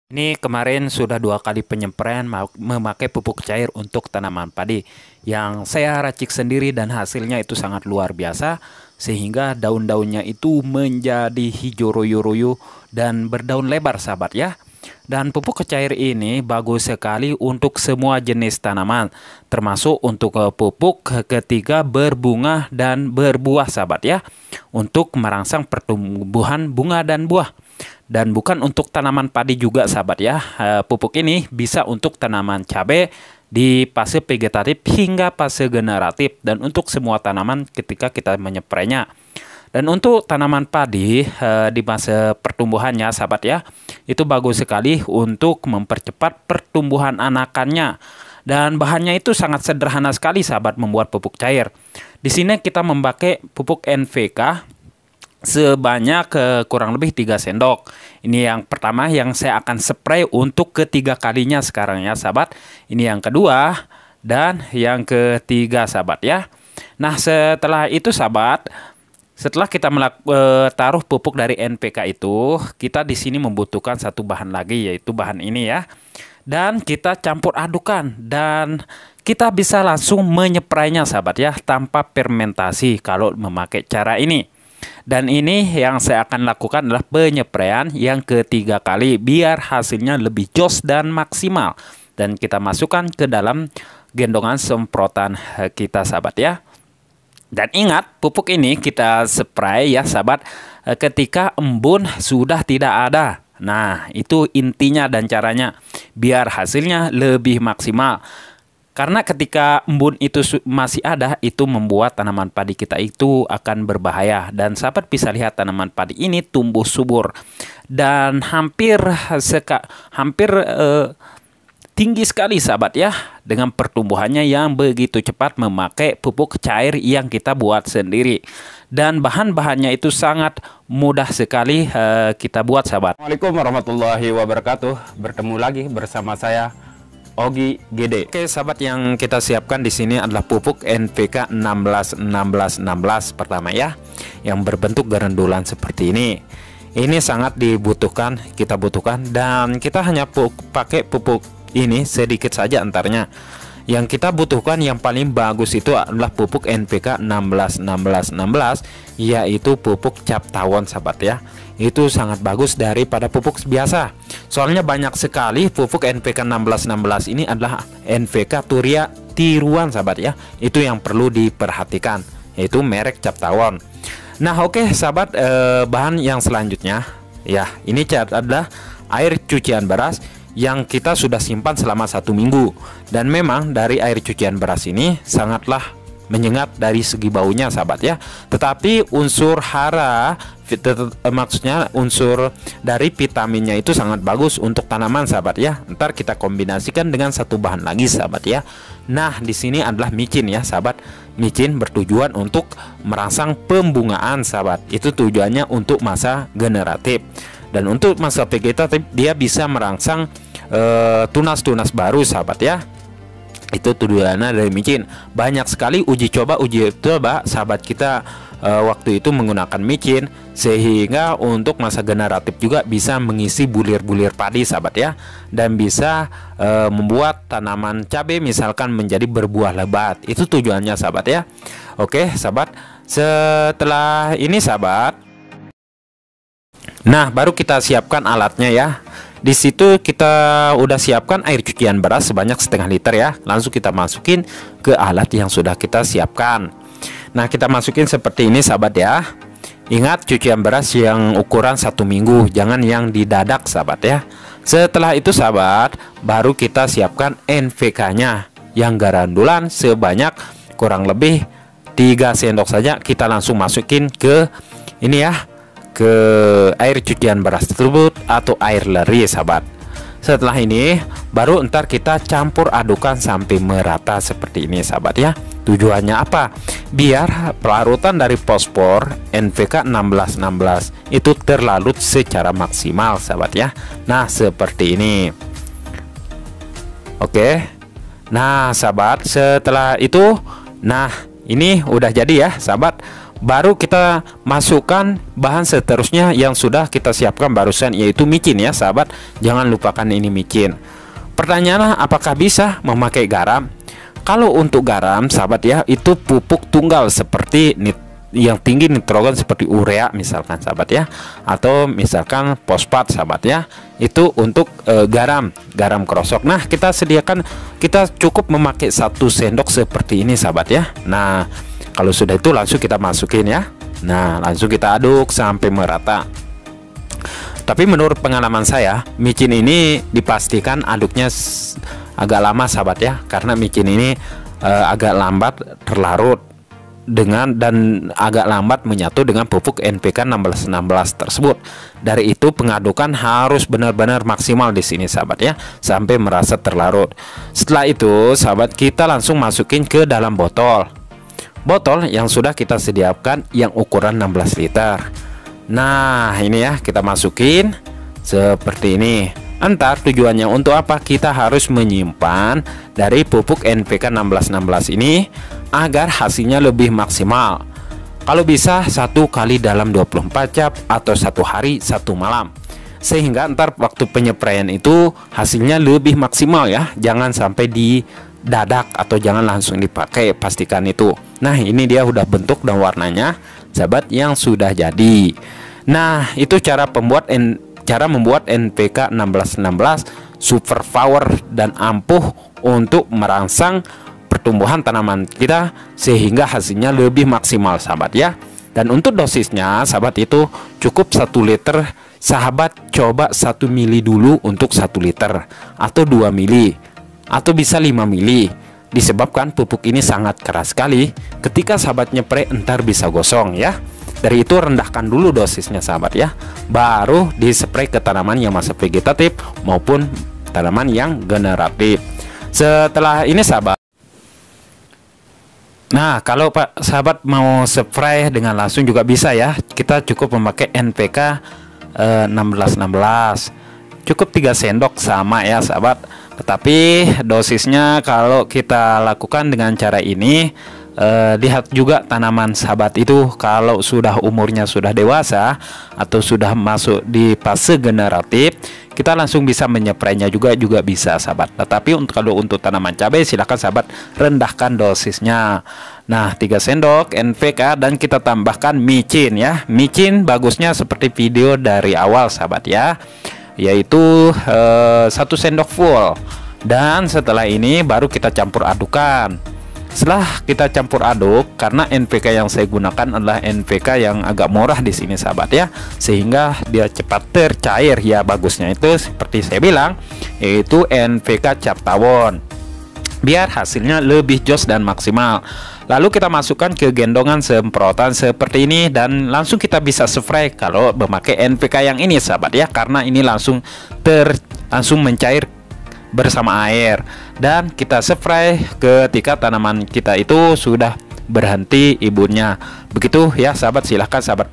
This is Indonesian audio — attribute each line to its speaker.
Speaker 1: Ini kemarin sudah 2 kali penyempraian memakai pupuk cair untuk tanaman padi yang saya racik sendiri dan hasilnya itu sangat luar biasa sehingga daun-daunnya itu menjadi hijau royo-royo dan berdaun lebar sahabat ya. Dan pupuk cair ini bagus sekali untuk semua jenis tanaman termasuk untuk pupuk ketika berbunga dan berbuah sahabat ya, untuk merangsang pertumbuhan bunga dan buah. Dan bukan untuk tanaman padi juga sahabat ya. Pupuk ini bisa untuk tanaman cabai di fase vegetatif hingga fase generatif dan untuk semua tanaman ketika kita menyemprainya. Dan untuk tanaman padi di masa pertumbuhannya sahabat ya, itu bagus sekali untuk mempercepat pertumbuhan anakannya. Dan bahannya itu sangat sederhana sekali sahabat membuat pupuk cair. Di sini kita memakai pupuk NPK sebanyak kurang lebih 3 sendok. Ini yang pertama yang saya akan spray untuk ketiga kalinya sekarang ya sahabat. Ini yang kedua dan yang ketiga sahabat ya. Nah setelah itu sahabat, setelah kita taruh pupuk dari NPK itu, kita di sini membutuhkan satu bahan lagi yaitu bahan ini ya. Dan kita campur adukan dan kita bisa langsung menyemprainya sahabat ya tanpa fermentasi kalau memakai cara ini. Dan ini yang saya akan lakukan adalah penyempraian yang ketiga kali biar hasilnya lebih jos dan maksimal. Dan kita masukkan ke dalam gendongan semprotan kita sahabat ya. Dan ingat pupuk ini kita spray ya sahabat ketika embun sudah tidak ada. Nah itu intinya dan caranya biar hasilnya lebih maksimal. Karena ketika embun itu masih ada, itu membuat tanaman padi kita itu akan berbahaya. Dan sahabat bisa lihat tanaman padi ini tumbuh subur. Dan hampir tinggi sekali sahabat ya. Dengan pertumbuhannya yang begitu cepat memakai pupuk cair yang kita buat sendiri. Dan bahan-bahannya itu sangat mudah sekali kita buat sahabat.
Speaker 2: Assalamualaikum warahmatullahi wabarakatuh. Bertemu lagi bersama saya Ogi Gede.
Speaker 1: Oke sahabat, yang kita siapkan di sini adalah pupuk NPK 16-16-16 pertama ya, yang berbentuk gerendulan seperti ini. Ini sangat dibutuhkan, kita butuhkan, dan kita hanya pakai pupuk ini sedikit saja antaranya. Yang kita butuhkan yang paling bagus itu adalah pupuk NPK 16-16-16, yaitu pupuk cap tawon sahabat ya. Itu sangat bagus daripada pupuk biasa. Soalnya banyak sekali pupuk NPK 16-16 ini adalah NPK tiruan sahabat ya. Itu yang perlu diperhatikan, yaitu merek cap tawon. Nah oke sahabat, bahan yang selanjutnya ya, ini adalah air cucian beras yang kita sudah simpan selama 1 minggu. Dan memang dari air cucian beras ini sangatlah menyengat dari segi baunya sahabat ya. Tetapi unsur hara, maksudnya unsur dari vitaminnya itu sangat bagus untuk tanaman sahabat ya. Ntar kita kombinasikan dengan satu bahan lagi sahabat ya. Nah di sini adalah micin ya sahabat. Micin bertujuan untuk merangsang pembungaan sahabat. Itu tujuannya untuk masa generatif. Dan untuk masa vegetatif dia bisa merangsang tunas-tunas baru sahabat ya. Itu tujuannya dari micin. Banyak sekali uji coba sahabat kita waktu itu menggunakan micin, sehingga untuk masa generatif juga bisa mengisi bulir-bulir padi sahabat ya, dan bisa membuat tanaman cabai misalkan menjadi berbuah lebat. Itu tujuannya sahabat ya. Oke sahabat, setelah ini sahabat, nah baru kita siapkan alatnya ya. Di situ kita udah siapkan air cucian beras sebanyak setengah liter ya. Langsung kita masukin ke alat yang sudah kita siapkan. Nah kita masukin seperti ini sahabat ya. Ingat cucian beras yang ukuran 1 minggu, jangan yang didadak sahabat ya. Setelah itu sahabat, baru kita siapkan NPK nya yang garandulan sebanyak kurang lebih 3 sendok saja. Kita langsung masukin ke ini ya, ke air cucian beras tersebut atau air leri sahabat. Setelah ini baru ntar kita campur adukan sampai merata seperti ini sahabat ya. Tujuannya apa? Biar pelarutan dari fosfor NPK 16-16 itu terlarut secara maksimal sahabat ya. Nah seperti ini. Oke. Nah sahabat, setelah itu, nah ini udah jadi ya sahabat baru kita masukkan bahan seterusnya yang sudah kita siapkan barusan, yaitu micin ya sahabat. Jangan lupakan ini micin. Pertanyaannya, apakah bisa memakai garam? Kalau untuk garam sahabat ya, itu pupuk tunggal seperti yang tinggi nitrogen seperti urea misalkan sahabat ya, atau misalkan fosfat sahabat ya, itu untuk garam krosok. Nah, kita cukup memakai 1 sendok seperti ini sahabat ya. Nah, kalau sudah itu langsung kita masukin ya. Nah, langsung kita aduk sampai merata. Tapi menurut pengalaman saya, micin ini dipastikan aduknya agak lama sahabat ya, karena micin ini agak lambat terlarut dan agak lambat menyatu dengan pupuk NPK 1616 tersebut. Dari itu pengadukan harus benar-benar maksimal di sini sahabat ya, sampai merasa terlarut. Setelah itu sahabat, kita langsung masukin ke dalam botol yang sudah kita sediakan yang ukuran 16 liter. Nah, ini ya, kita masukin seperti ini. Entar tujuannya untuk apa? Kita harus menyimpan dari pupuk NPK 1616 ini agar hasilnya lebih maksimal. Kalau bisa 1 kali dalam 24 jam atau 1 hari 1 malam, sehingga entar waktu penyepraian itu hasilnya lebih maksimal ya. Jangan sampai didadak atau jangan langsung dipakai, pastikan itu. Nah, ini dia udah bentuk dan warnanya sahabat yang sudah jadi. Nah, itu cara membuat NPK 1616 super power dan ampuh untuk merangsang pertumbuhan tanaman kita sehingga hasilnya lebih maksimal sahabat ya. Dan untuk dosisnya sahabat itu cukup 1 liter. Sahabat coba 1 mili dulu untuk 1 liter, atau 2 mili, atau bisa 5 mili. Disebabkan pupuk ini sangat keras sekali, ketika sahabat nyepre entar bisa gosong ya. Dari itu rendahkan dulu dosisnya sahabat ya, baru dispray ke tanaman yang masih vegetatif maupun tanaman yang generatif. Setelah ini sahabat, nah kalau sahabat mau spray dengan langsung juga bisa ya. Kita cukup memakai NPK 1616, cukup 3 sendok sama ya sahabat. Tetapi dosisnya kalau kita lakukan dengan cara ini, lihat juga tanaman sahabat itu, kalau sudah umurnya sudah dewasa atau sudah masuk di fase generatif, kita langsung bisa menyeprainya juga bisa sahabat. Tetapi kalau untuk tanaman cabai silakan sahabat rendahkan dosisnya. Nah, 3 sendok NPK dan kita tambahkan micin ya. Micin bagusnya seperti video dari awal sahabat ya, yaitu 1 sendok full. Dan setelah ini baru kita campur adukan. Setelah kita campur aduk, karena NPK yang saya gunakan adalah NPK yang agak murah di sini sahabat ya, sehingga dia cepat tercair ya. Bagusnya itu seperti saya bilang, yaitu NPK cap tawon, biar hasilnya lebih jos dan maksimal. Lalu kita masukkan ke gendongan semprotan seperti ini dan langsung kita bisa spray kalau memakai NPK yang ini sahabat ya, karena ini langsung mencair bersama air, dan kita spray ketika tanaman kita itu sudah berhenti ibunya. Begitu ya sahabat, silahkan sahabat